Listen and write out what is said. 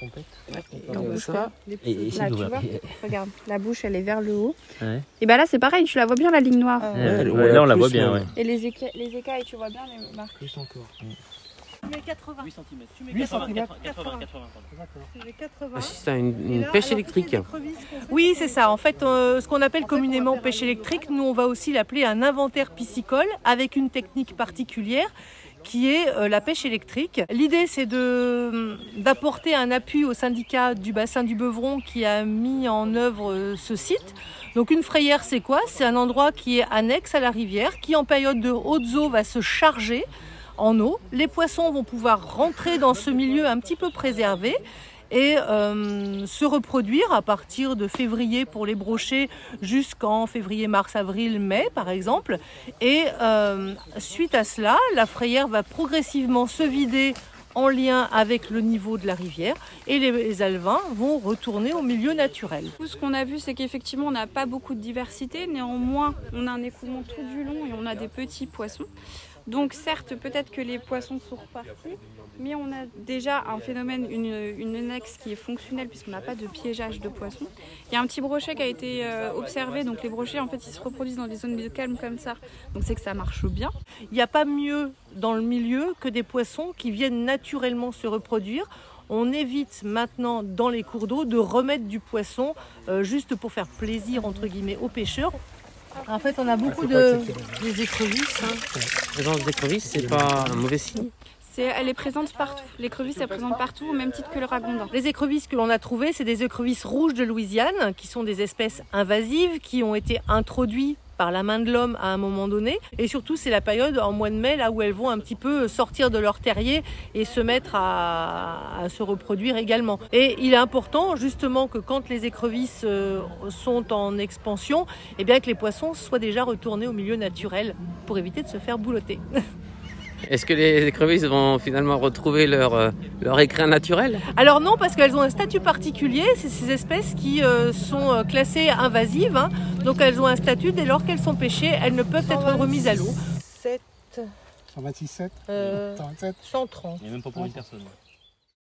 trompette. Et Là, tu vois, regarde, la bouche elle est vers le haut. Ouais. Et bah là c'est pareil, tu la vois bien la ligne noire. Là on la voit bien. Ouais. Et les écailles, tu vois bien les marques. Plus encore. Tu mets 80. 8 cm. Tu mets 8 80, cm. 80. Je mets 80. C'est une pêche électrique. Oui, c'est ça. En fait, ce qu'on appelle communément pêche électrique, nous on va aussi l'appeler un inventaire piscicole avec une technique particulière qui est la pêche électrique. L'idée, c'est d'apporter un appui au syndicat du bassin du Beuvron qui a mis en œuvre ce site. Donc une frayère, c'est quoi? C'est un endroit qui est annexe à la rivière, qui en période de hautes eaux va se charger en eau. Les poissons vont pouvoir rentrer dans ce milieu un petit peu préservé et se reproduire à partir de février pour les brochets jusqu'en février, mars, avril, mai par exemple. Et suite à cela, la frayère va progressivement se vider en lien avec le niveau de la rivière et les alevins vont retourner au milieu naturel. Ce qu'on a vu, c'est qu'effectivement on n'a pas beaucoup de diversité, néanmoins on a un écoulement tout du long et on a des petits poissons. Donc certes, peut-être que les poissons sont repartis, mais on a déjà un phénomène, une annexe qui est fonctionnelle puisqu'on n'a pas de piégeage de poissons. Il y a un petit brochet qui a été observé, donc les brochets en fait ils se reproduisent dans des zones de calme comme ça, donc c'est que ça marche bien. Il n'y a pas mieux dans le milieu que des poissons qui viennent naturellement se reproduire. On évite maintenant dans les cours d'eau de remettre du poisson juste pour faire plaisir entre guillemets aux pêcheurs. En fait, on a beaucoup des écrevisses. La présence d'écrevisses, c'est pas un mauvais signe. Elle est présente partout. L'écrevisse est présente partout au même titre que le ragondin. Les écrevisses que l'on a trouvées, c'est des écrevisses rouges de Louisiane, qui sont des espèces invasives, qui ont été introduites par la main de l'homme à un moment donné. Et surtout, c'est la période en mois de mai, là où elles vont un petit peu sortir de leur terrier et se mettre à se reproduire également. Et il est important justement que quand les écrevisses sont en expansion, eh bien que les poissons soient déjà retournés au milieu naturel pour éviter de se faire boulotter. Est-ce que les écrevisses vont finalement retrouver leur écrin naturel? Alors non, parce qu'elles ont un statut particulier. C'est ces espèces qui sont classées invasives. Hein. Donc elles ont un statut, dès lors qu'elles sont pêchées, elles ne peuvent être remises à l'eau. 126,7 130. Il n'y a même pas pour une personne.